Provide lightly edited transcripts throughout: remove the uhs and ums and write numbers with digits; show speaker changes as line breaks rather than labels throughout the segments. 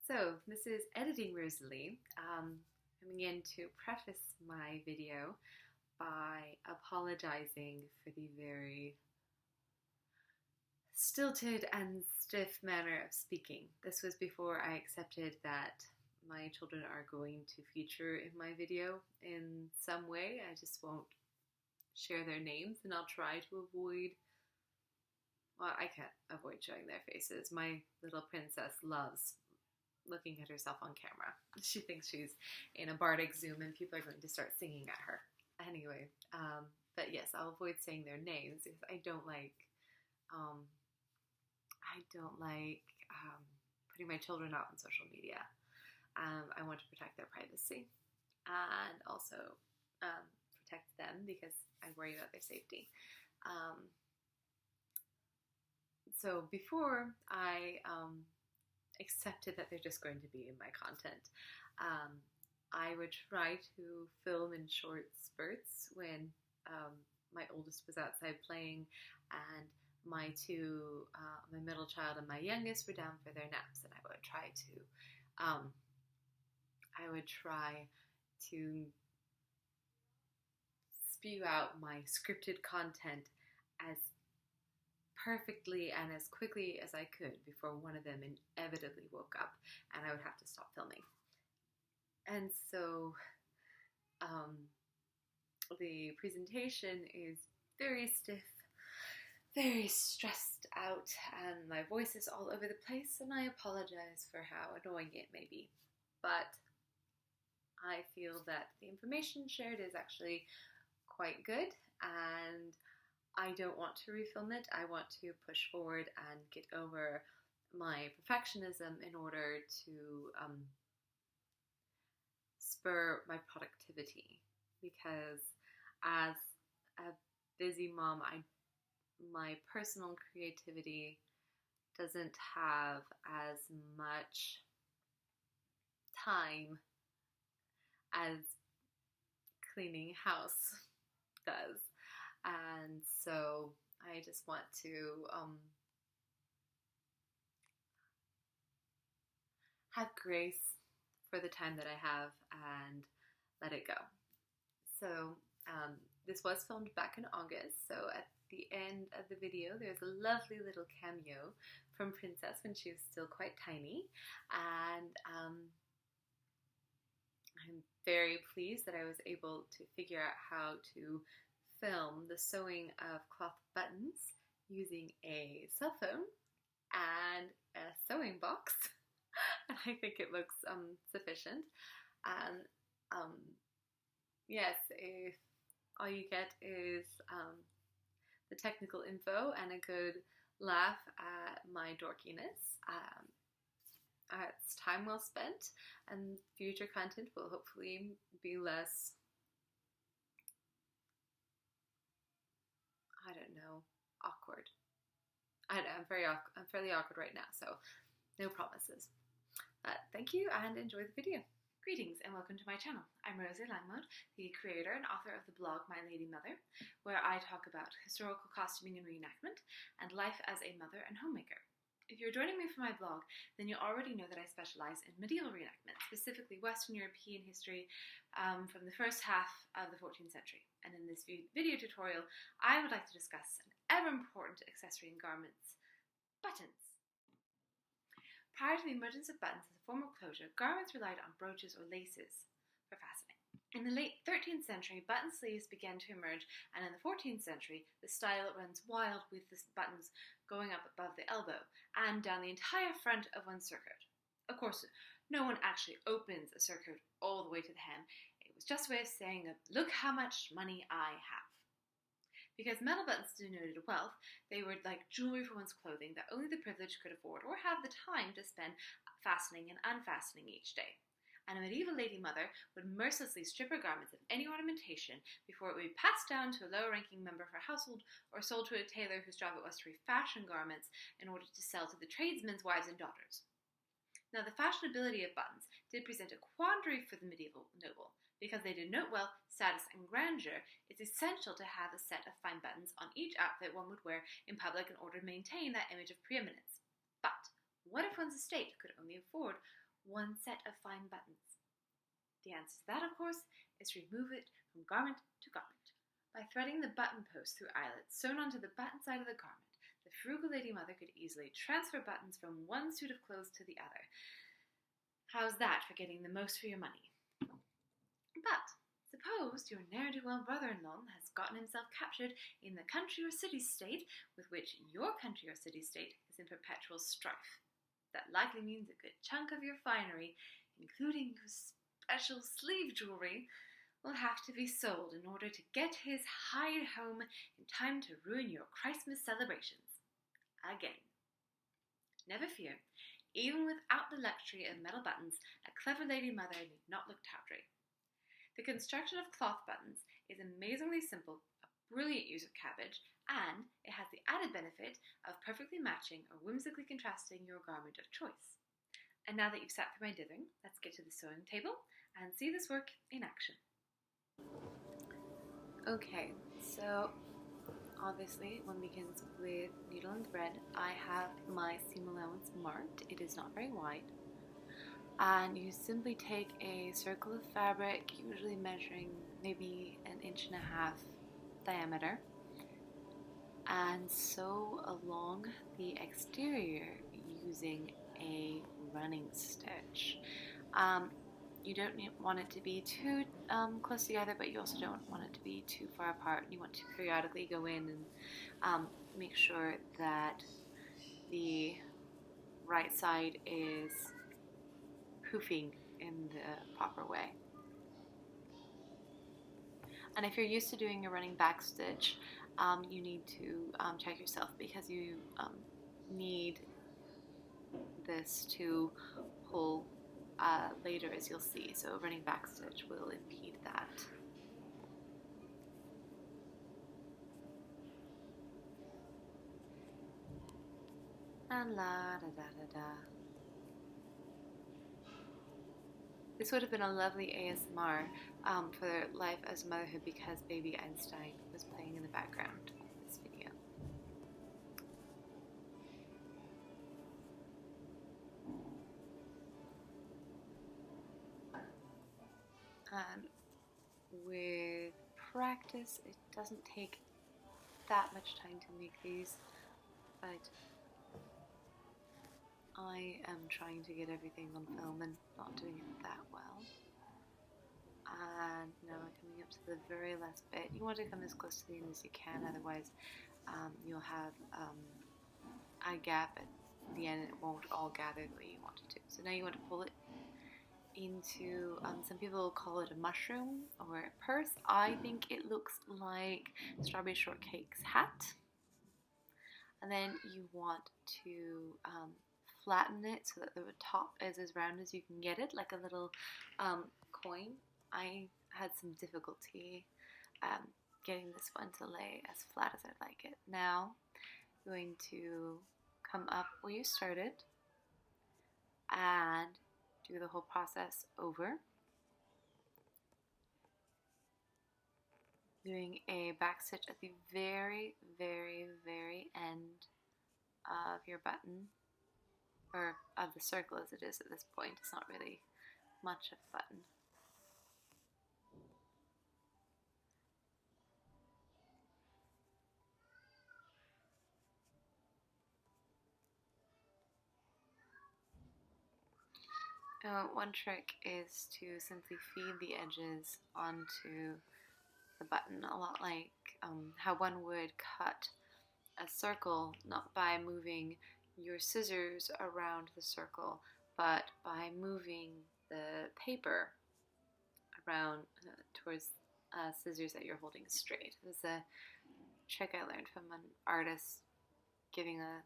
So, this is Editing Rosalie, coming in to preface my video by apologizing for the very stilted and stiff manner of speaking. This was before I accepted that my children are going to feature in my video in some way. I just won't share their names, and I'll try to avoid, well, I can't avoid showing their faces. My little princess loves looking at herself on camera. She thinks she's in a bardic Zoom and people are going to start singing at her. Anyway, but yes, I'll avoid saying their names because I don't like putting my children out on social media. I want to protect their privacy and also protect them because I worry about their safety. So before I accepted that they're just going to be in my content, I would try to film in short spurts when my oldest was outside playing and my middle child and my youngest were down for their naps, and I would try to spew out my scripted content as perfectly and as quickly as I could before one of them inevitably woke up and I would have to stop filming. And so the presentation is very stiff, very stressed out, and my voice is all over the place, and I apologize for how annoying it may be. But I feel that the information shared is actually quite good, and I don't want to refilm it. I want to push forward and get over my perfectionism in order to spur my productivity, because as a busy mom, my personal creativity doesn't have as much time as cleaning house does. And so I just want to have grace for the time that I have and let it go. So this was filmed back in August, so at the end of the video there's a lovely little cameo from Princess when she was still quite tiny, and I'm very pleased that I was able to figure out how to film the sewing of cloth buttons using a cell phone and a sewing box. And I think it looks sufficient. And yes, if all you get is the technical info and a good laugh at my dorkiness, it's time well spent, and future content will hopefully be less, I don't know, awkward. I'm fairly awkward right now, so no promises. But thank you and enjoy the video.
Greetings and welcome to my channel. I'm Rosie Langmode, the creator and author of the blog My Lady Mother, where I talk about historical costuming and reenactment and life as a mother and homemaker. If you're joining me for my blog, then you already know that I specialize in medieval reenactment, specifically Western European history from the first half of the 14th century. And in this video tutorial, I would like to discuss an ever-important accessory in garments: buttons. Prior to the emergence of buttons as a form of closure, garments relied on brooches or laces for fastening. In the late 13th century, button sleeves began to emerge, and in the 14th century, the style runs wild with the buttons going up above the elbow and down the entire front of one's surcoat. Of course, no one actually opens a surcoat all the way to the hem. It was just a way of saying, look how much money I have. Because metal buttons denoted wealth, they were like jewelry for one's clothing that only the privileged could afford or have the time to spend fastening and unfastening each day. And a medieval lady mother would mercilessly strip her garments of any ornamentation before it would be passed down to a lower-ranking member of her household or sold to a tailor whose job it was to refashion garments in order to sell to the tradesmen's wives and daughters. Now, the fashionability of buttons did present a quandary for the medieval noble. Because they denote wealth, status, and grandeur, it's essential to have a set of fine buttons on each outfit one would wear in public in order to maintain that image of preeminence. But what if one's estate could only afford one set of fine buttons? The answer to that, of course, is remove it from garment to garment. By threading the button post through eyelets sewn onto the button side of the garment, the frugal lady mother could easily transfer buttons from one suit of clothes to the other. How's that for getting the most for your money? But suppose your ne'er-do-well brother-in-law has gotten himself captured in the country or city-state with which your country or city-state is in perpetual strife. That likely means a good chunk of your finery, including your special sleeve jewelry, will have to be sold in order to get his hide home in time to ruin your Christmas celebrations. Again. Never fear, even without the luxury of metal buttons, a clever lady mother need not look tawdry. The construction of cloth buttons is amazingly simple, a brilliant use of cabbage, and it has the added benefit of perfectly matching or whimsically contrasting your garment of choice. And now that you've sat through my dithering, let's get to the sewing table and see this work in action.
Okay, so obviously one begins with needle and thread. I have my seam allowance marked. It is not very wide. And you simply take a circle of fabric, usually measuring maybe 1.5 inches diameter, and sew along the exterior using a running stitch. You don't want it to be too close together, but you also don't want it to be too far apart. You want to periodically go in and make sure that the right side is hoofing in the proper way. And if you're used to doing a running back stitch, you need to check yourself, because you need this to pull later, as you'll see. So a running back stitch will impede that. And la da da da da. This would have been a lovely ASMR for Life as Motherhood, because baby Einstein was playing in the background of this video. And with practice, it doesn't take that much time to make these, but I am trying to get everything on film and not doing it that well. And now we're coming up to the very last bit. You want to come as close to the end as you can, otherwise you'll have a gap at the end and it won't all gather the way you want it to. So now you want to pull it into, some people call it a mushroom or a purse. I think it looks like Strawberry Shortcake's hat. And then you want to flatten it so that the top is as round as you can get it, like a little coin. I had some difficulty getting this one to lay as flat as I'd like it. Now I'm going to come up where you started and do the whole process over, doing a back stitch at the very, very, very end of your button, or of the circle as it is at this point. It's not really much of a button. One trick is to simply feed the edges onto the button, a lot like how one would cut a circle, not by moving your scissors around the circle, but by moving the paper around towards scissors that you're holding straight. It was a trick I learned from an artist giving a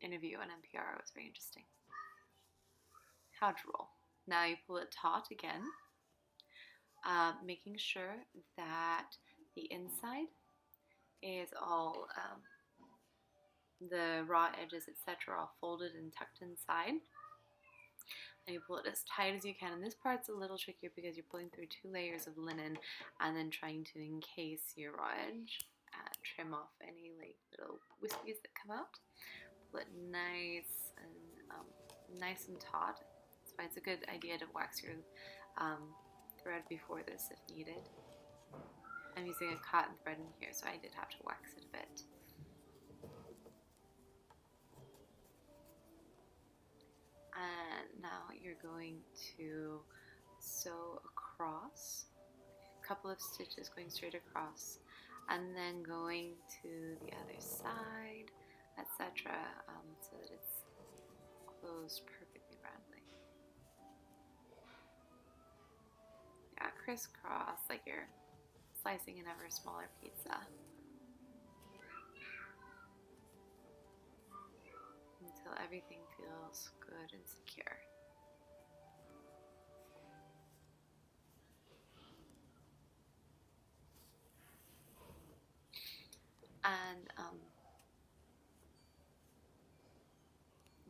interview on NPR. It was very interesting. How to roll. Now you pull it taut again, making sure that the inside is all, the raw edges, etc., all folded and tucked inside. And you pull it as tight as you can. And this part's a little trickier because you're pulling through 2 layers of linen and then trying to encase your raw edge, trim off any like little wispies that come out. Pull it nice and taut. That's why it's a good idea to wax your thread before this if needed. I'm using a cotton thread in here, so I did have to wax it a bit. And now you're going to sew across, a couple of stitches going straight across, and then going to the other side, etc., so that it's closed perfectly roundly. Yeah, crisscross like you're slicing an ever smaller pizza until everything feels good and secure. And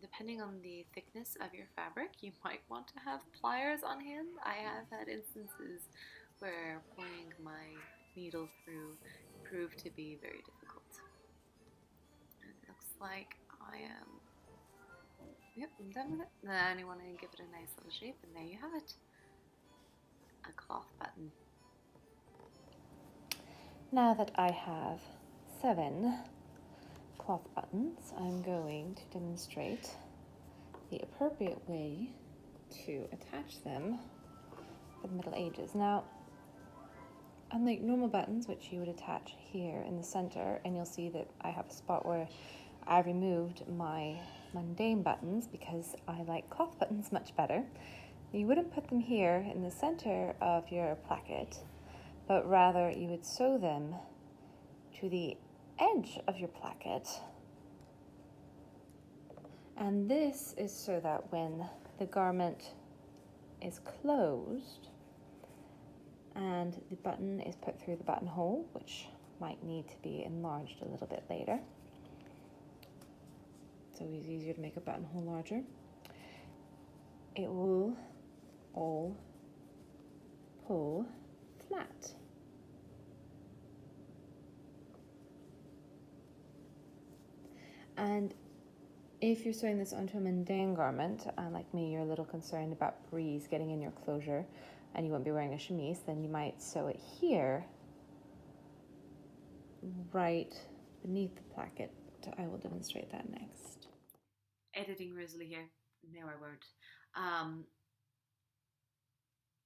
depending on the thickness of your fabric, you might want to have pliers on hand. I have had instances where pointing my needle through proved to be very difficult. And it looks like I am, yep, I'm done with it. Then you want to give it a nice little shape, and there you have it, a cloth button.
Now that I have 7 cloth buttons, I'm going to demonstrate the appropriate way to attach them for the middle edges. Now, unlike normal buttons, which you would attach here in the center, and you'll see that I have a spot where I've removed my mundane buttons because I like cloth buttons much better. You wouldn't put them here in the center of your placket, but rather you would sew them to the edge of your placket. And this is so that when the garment is closed and the button is put through the buttonhole, which might need to be enlarged a little bit later, it's always easier to make a buttonhole larger, it will all pull flat. And if you're sewing this onto a mundane garment, and like me, you're a little concerned about breeze getting in your closure and you won't be wearing a chemise, then you might sew it here, right beneath the placket. I will demonstrate that next.
Editing Rosalie here. No, I won't.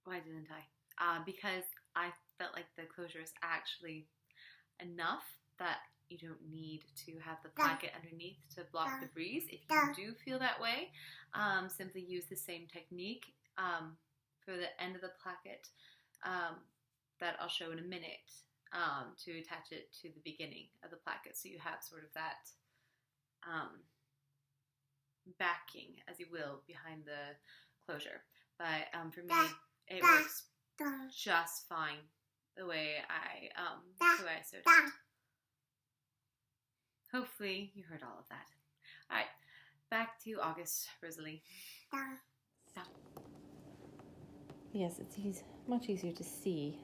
Why didn't I? Because I felt like the closure is actually enough that you don't need to have the placket underneath to block the breeze. If you do feel that way, simply use the same technique for the end of the placket that I'll show in a minute to attach it to the beginning of the placket, so you have sort of that backing, as you will, behind the closure. But for me, it works just fine the way I sewed it. Hopefully you heard all of that. All right, back to August, Rosalie. Stop.
Yes, it's much easier to see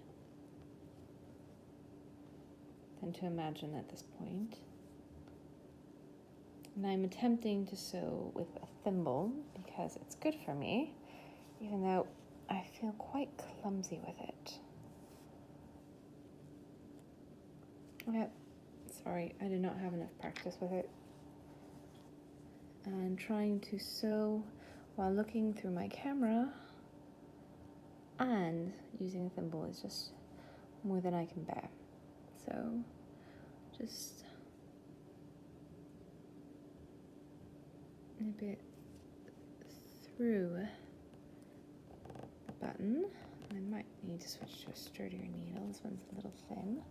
than to imagine at this point. And I'm attempting to sew with a thimble because it's good for me, even though I feel quite clumsy with it. Okay, sorry, I did not have enough practice with it. And trying to sew while looking through my camera and using a thimble is just more than I can bear. So just a bit through the button. I might need to switch to a sturdier needle. This one's a little thin.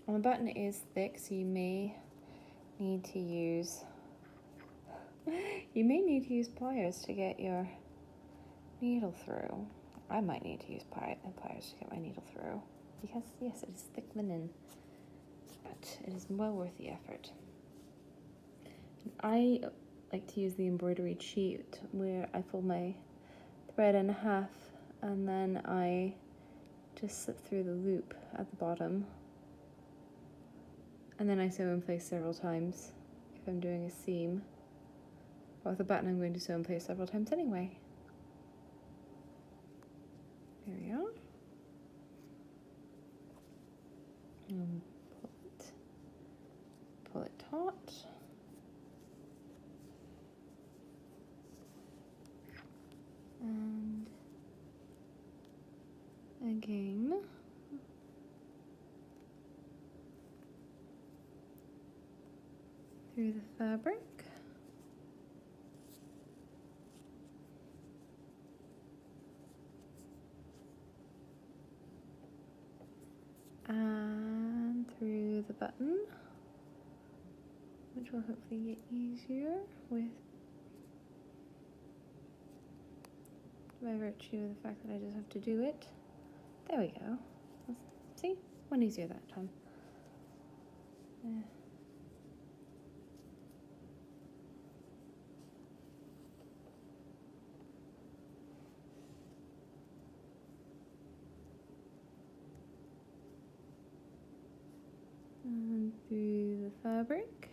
Well, the button is thick, so you may need to use pliers to get your needle through. I might need to use pliers to get my needle through because yes, it is thick linen, but it is well worth the effort. I like to use the embroidery sheet where I fold my thread in half and then I just slip through the loop at the bottom, and then I sew in place several times if I'm doing a seam. But with the button I'm going to sew in place several times anyway. There we are. And pull it taut. And again. Through the fabric. And through the button, which will hopefully get easier by virtue of the fact that I just have to do it. There we go. See? Went easier that time. Yeah. And through the fabric.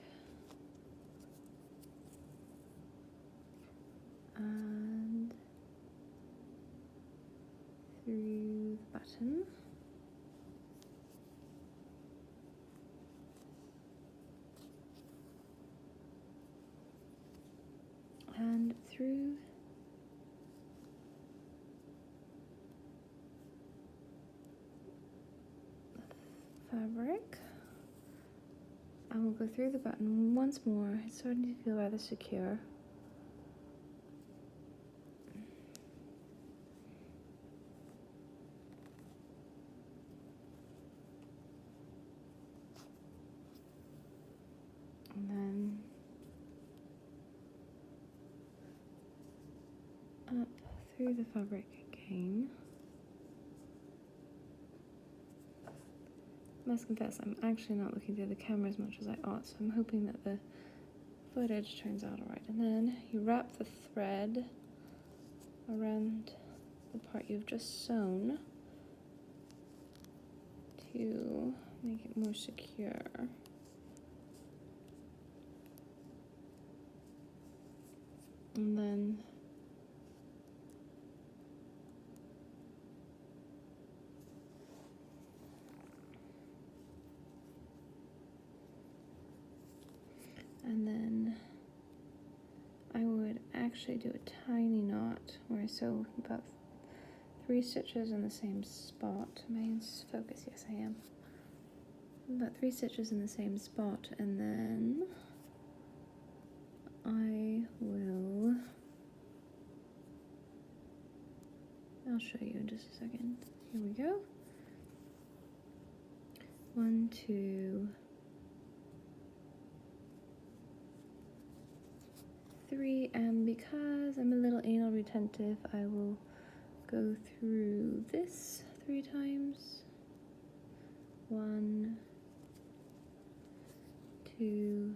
And through the button. And through the fabric. And we'll go through the button once more. It's starting to feel rather secure. And then up through the fabric again. I must confess, I'm actually not looking through the camera as much as I ought, so I'm hoping that the footage turns out alright. And then you wrap the thread around the part you've just sewn to make it more secure. And then I would actually do a tiny knot where I sew about 3 stitches in the same spot. Am I in focus? Yes, I am. About 3 stitches in the same spot, and then I'll show you in just a second. Here we go. 1, 2, 3, and because I'm a little anal retentive, I will go through this 3 times. 1, 2,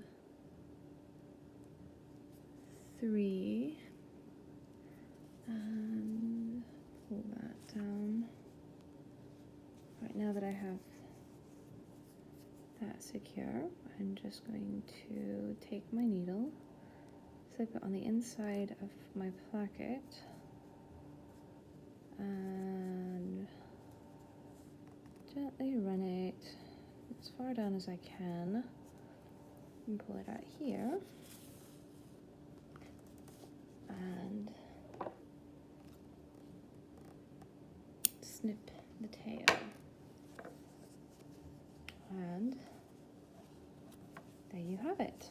3, and pull that down. Right, now that I have that secure, I'm just going to take my needle, slip it on the inside of my placket, and gently run it as far down as I can and pull it out here, and snip the tail, and there you have it,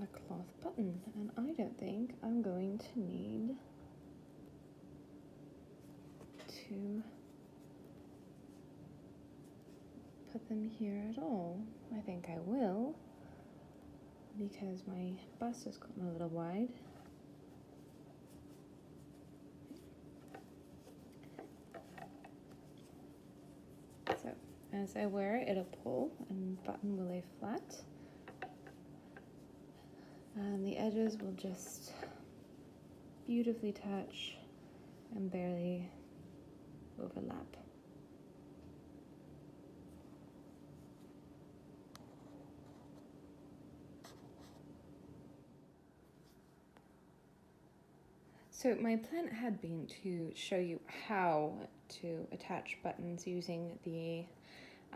a cloth button. And I don't think I'm going to need to put them here at all. I think I will, because my bust has gotten a little wide. So as I wear it, it'll pull and button will lay flat, and the edges will just beautifully touch and barely overlap. So my plan had been to show you how to attach buttons using the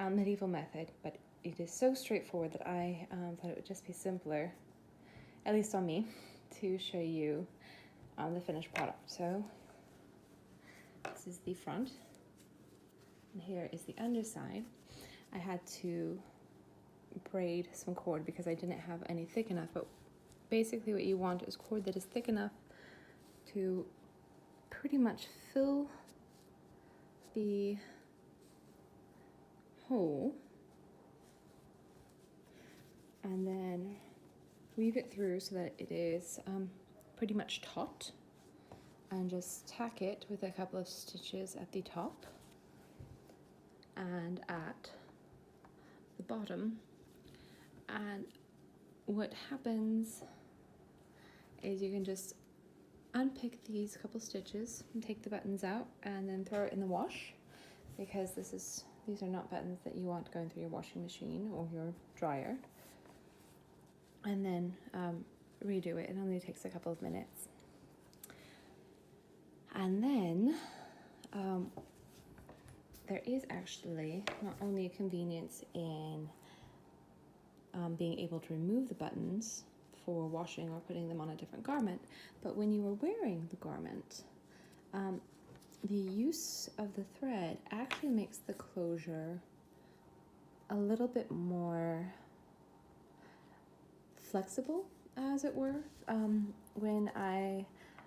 medieval method, but it is so straightforward that I thought it would just be simpler, at least on me, to show you the finished product. So this is the front, and here is the underside. I had to braid some cord because I didn't have any thick enough, but basically what you want is cord that is thick enough to pretty much fill the hole and then weave it through so that it is pretty much taut, and just tack it with a couple of stitches at the top and at the bottom. And what happens is you can just unpick these couple stitches and take the buttons out and then throw it in the wash, because these are not buttons that you want going through your washing machine or your dryer. And then redo it. It only takes a couple of minutes. And then there is actually not only a convenience in being able to remove the buttons for washing or putting them on a different garment, but when you are wearing the garment, the use of the thread actually makes the closure a little bit more flexible, as it were. When I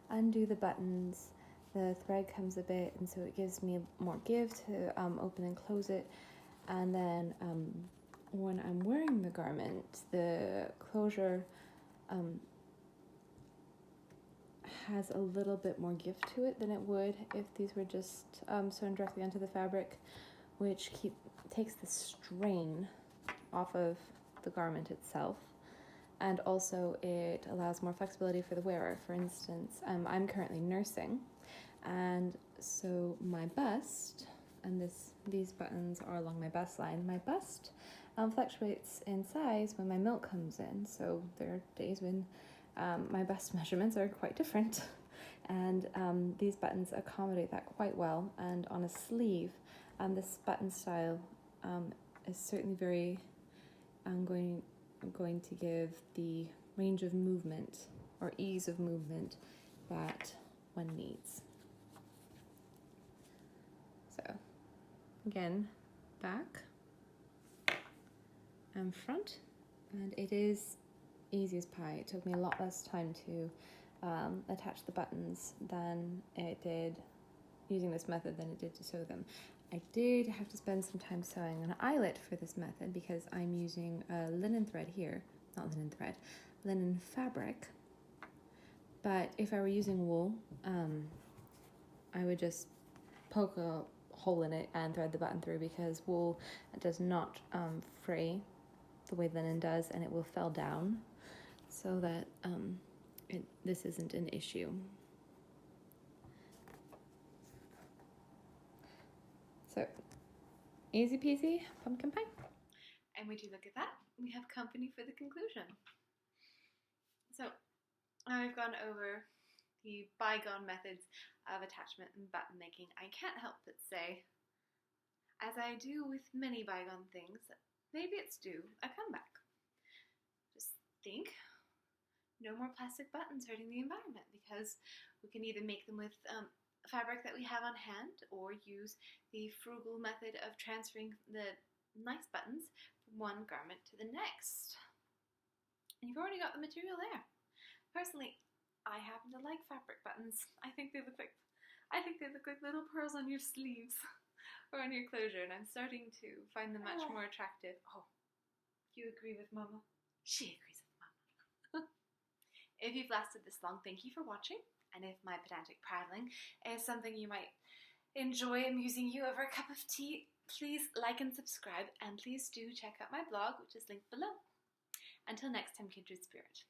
undo the buttons, the thread comes a bit, and so it gives me more give to open and close it. And then when I'm wearing the garment, the closure has a little bit more give to it than it would if these were just sewn directly onto the fabric, which takes the strain off of the garment itself. And also it allows more flexibility for the wearer. For instance, I'm currently nursing, and so my bust, and these buttons are along my bust line, my bust fluctuates in size when my milk comes in. So there are days when my bust measurements are quite different, and these buttons accommodate that quite well. And on a sleeve, this button style is certainly very going to give the range of movement or ease of movement that one needs. So again, back and front, and it is easy as pie. It took me a lot less time to attach the buttons than it did using this method than it did to sew them. I did have to spend some time sewing an eyelet for this method because I'm using a linen thread here, linen fabric. But if I were using wool, I would just poke a hole in it and thread the button through, because wool does not fray the way linen does, and it will fell down, so that this isn't an issue. So, easy peasy pumpkin pie.
And would you look at that? We have company for the conclusion. So, I've gone over the bygone methods of attachment and button making. I can't help but say, as I do with many bygone things, maybe it's due a comeback. Just think, no more plastic buttons hurting the environment, because we can either make them with fabric that we have on hand, or use the frugal method of transferring the nice buttons from one garment to the next. And you've already got the material there. Personally, I happen to like fabric buttons. I think they look like little pearls on your sleeves or on your closure, and I'm starting to find them much more attractive. Oh, you agree with Mama? She agrees with Mama. If you've lasted this long, thank you for watching. And if my pedantic prattling is something you might enjoy amusing you over a cup of tea, please like and subscribe, and please do check out my blog, which is linked below. Until next time, kindred spirit.